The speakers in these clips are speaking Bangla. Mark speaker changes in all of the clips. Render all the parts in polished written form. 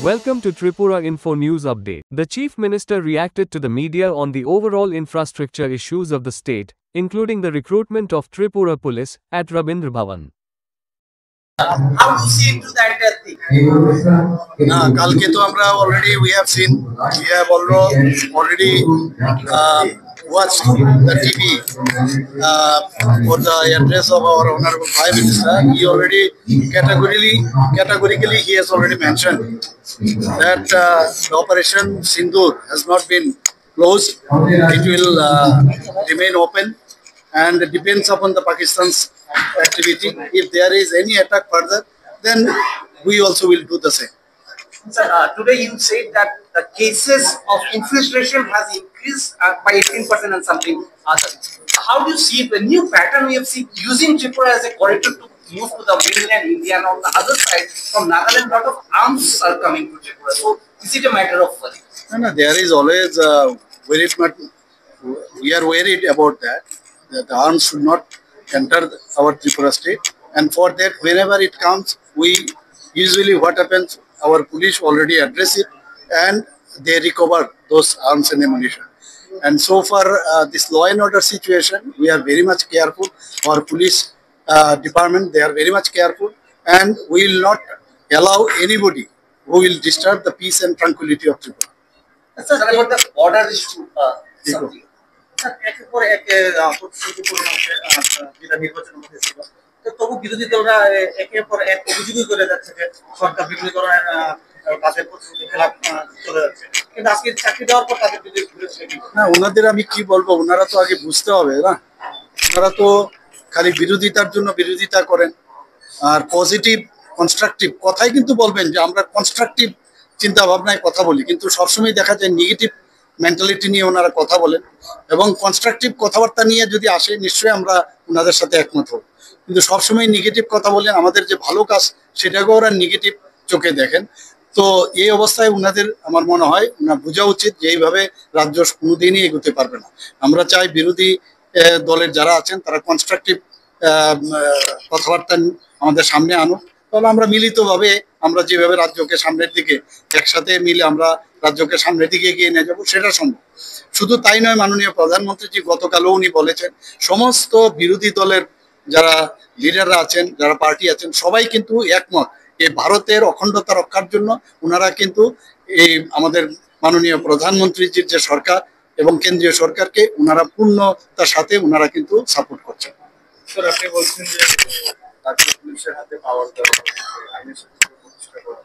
Speaker 1: Welcome to Tripura Info News Update. The Chief Minister reacted to the media on the overall infrastructure issues of the state, including the recruitment of Tripura police at Rabindra Bhavan.
Speaker 2: How do you see into the entire thing? কালকে তো আমরা already we have already watched the TV for the address of our honorable Prime Minister. He already categorically he has already mentioned that the operation Sindoor has not been closed. It will remain open and it depends upon the Pakistan's activity. If there is any attack further, then we also will do the same.
Speaker 3: Sir, today you said that the cases of infiltration has increased by 18% and something other. How do you see the new pattern we have seen using Tripura as a corridor to move to the mainland India, and on the other side from Nagaland, a lot of arms are coming to Tripura. So is it a matter of worry?
Speaker 2: No, there is always worried. We are worried about that the arms should not enter our Tripura state, and for that, whenever it comes, we usually what happens, our police already address it, and they recover those arms and ammunition. And so far, this law and order situation, we are very much careful. Our police department, they are very much careful, and we will not allow anybody who will disturb the peace and tranquility of Tripura.
Speaker 3: Sir, about the border issue, something. একের পর এক যেটা নির্বাচনের মধ্যে ছিল, তো তবু বিরোধী দলরা একের পর এক অভিযোগই করে যাচ্ছে যে সরকার বিভিন্ন ধরনের কাজের খেলাপ চলে যাচ্ছে, কিন্তু আজকে চাকরি দেওয়ার পর তাদের বিরুদ্ধে
Speaker 2: না, ওনাদের আমি কি বলবো, ওনারা তো আগে বুঝতে হবে না, ওনারা তো খালি বিরোধিতার জন্য বিরোধিতা করেন, আর পজিটিভ কনস্ট্রাকটিভ কথাই কিন্তু বলবেন যে আমরা কনস্ট্রাকটিভ চিন্তা ভাবনায় কথা বলি, কিন্তু সবসময় দেখা যায় নেগেটিভ মেন্টালিটি নিয়ে ওনারা কথা বলেন, এবং কনস্ট্রাকটিভ কথাবার্তা নিয়ে যদি আসে নিশ্চয়ই আমরা ওনাদের সাথে একমত হব, কিন্তু সবসময় নেগেটিভ কথা বলেন, আমাদের যে ভালো কাজ সেটাকেও ওরা নেগেটিভ চোখে দেখেন। তো এই অবস্থায় ওনাদের আমার মনে হয় বোঝা উচিত যে এইভাবে রাজ্য কোনোদিনই এগোতে পারবে না। আমরা চাই বিরোধী দলের যারা আছেন তারা কনস্ট্রাকটিভ কথাবার্তা আমাদের সামনে আনুক, তাহলে আমরা মিলিতভাবে আমরা যেভাবে রাজ্যকে সামনের দিকে একসাথে মিলে আমরা রাজ্যকে সামনের দিকে এগিয়ে নিয়ে যাবো সেটা সম্ভব। শুধু তাই নয়, মাননীয় প্রধানমন্ত্রীজি গতকালও উনি বলেছেন সমস্ত বিরোধী দলের যারা লিডাররা আছেন, যারা পার্টি আছেন, সবাই কিন্তু একমত এই ভারতের অখণ্ডতা রক্ষার জন্য ওনারা কিন্তু এই আমাদের মাননীয় প্রধানমন্ত্রীজির যে সরকার এবং কেন্দ্রীয় সরকারকে ওনারা পূর্ণতার সাথে ওনারা কিন্তু সাপোর্ট করছেন।
Speaker 3: স্যার, আপনি বলছেন যে রাজ্য পুলিশের হাতে পাওয়ার দেওয়া আইনের সাথে প্রতিষ্ঠা করা,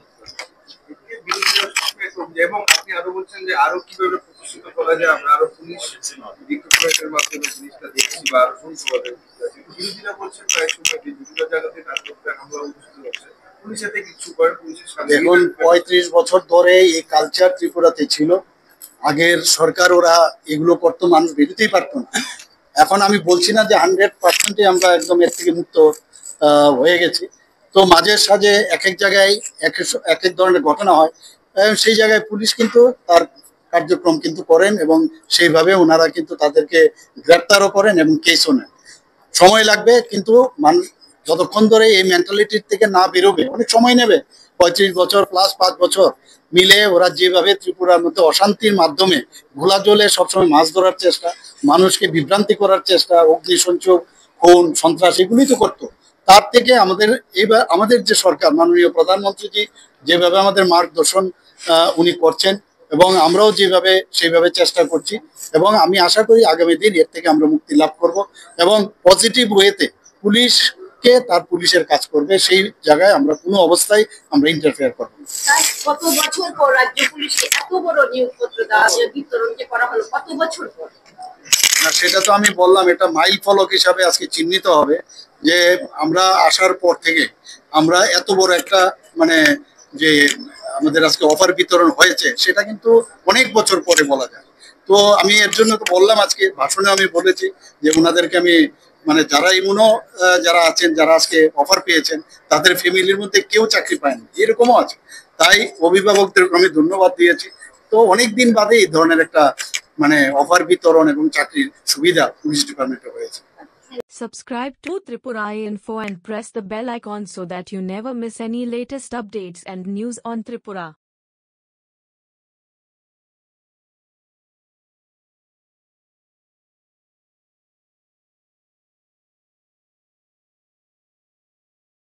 Speaker 3: এবং আপনি আরো বলছেন যে আরো কিভাবে প্রতিষ্ঠিত করা যায়, আমরা আরো পুলিশ রিক্রুটমেন্টের মাধ্যমে জিনিসটা দেখছি বা আরো সুন্দরভাবে বিরোধীরা বলছেন প্রায় সময় বিভিন্ন জায়গাতে কাজ করতে হামলা অনুষ্ঠিত হচ্ছে, পুলিশের থেকে কিছু করে পুলিশের সাথে।
Speaker 2: দেখুন, 35 বছর ধরে এই কালচার ত্রিপুরাতে ছিল, আগের সরকার ওরা এগুলো করতো, মানুষ বেরোতেই পারতো না। এখন আমি বলছি না যে 100% আমরা একদম এর থেকে মুক্ত হয়ে গেছি, তো মাঝে সাঝে এক এক জায়গায় এক এক ধরনের ঘটনা হয়, সেই জায়গায় পুলিশ কিন্তু তার কার্যক্রম কিন্তু করেন এবং সেইভাবে ওনারা কিন্তু তাদেরকে গ্রেপ্তারও করেন এবং কেসও নেন। সময় লাগবে, কিন্তু মানুষ যতক্ষণ ধরে এই মেন্টালিটির থেকে না বেরোবে অনেক সময় নেবে। 35 বছর প্লাস 5 বছর মিলে ওরা যেভাবে ত্রিপুরার মধ্যে অশান্তির মাধ্যমে ঘোলা জলে সবসময় মাছ ধরার চেষ্টা, মানুষকে বিভ্রান্তি করার চেষ্টা, অগ্নিসংযোগ, খুন, সন্ত্রাস এগুলোই তো করতো। তার থেকে আমাদের যে সরকার, মাননীয় প্রধানমন্ত্রীজি যেভাবে আমাদের মার্গদর্শন উনি করছেন এবং আমরাও সেইভাবে চেষ্টা করছি, এবং আমি আশা করি আগামী দিন এর থেকে আমরা মুক্তি লাভ করব এবং পজিটিভ ওয়েতে পুলিশকে তার পুলিশের কাজ করবে, সেই জায়গায় আমরা কোনো অবস্থায় আমরা ইন্টারফেয়ার করব না।
Speaker 4: কত বছর পর রাজ্য পুলিশকে এত বড় নিয়োগপত্র দেওয়া বিতরণ করা হলো, কত বছর পর?
Speaker 2: সেটা তো আমি বললাম, এটা মাইল ফলক হিসাবে আজকে চিহ্নিত হবে যে আমরা আসার পর থেকে আমরা এত বড় একটা যে আমাদের আজকে অফার বিতরণ হয়েছে, সেটা কিন্তু অনেক বছর পরে বলা যায়। তো আমি এর জন্য তো বললাম, আজকে ভাষণে আমি বলেছি যে ওনাদেরকে আমি যারা যারা আছেন, যারা আজকে অফার পেয়েছেন, তাদের ফ্যামিলির মধ্যে কেউ চাকরি পায়নি, এরকমও আছে, তাই অভিভাবকদেরকে আমি ধন্যবাদ দিয়েছি। তো অনেক দিন বাদে এই ধরনের একটা অফার বিতরণ এবং চাকরির সুবিধা পুলিশ ডিপার্টমেন্টে হয়েছে।
Speaker 5: Subscribe to Tripura Info and press the bell icon so that you never miss any latest updates and news on Tripura.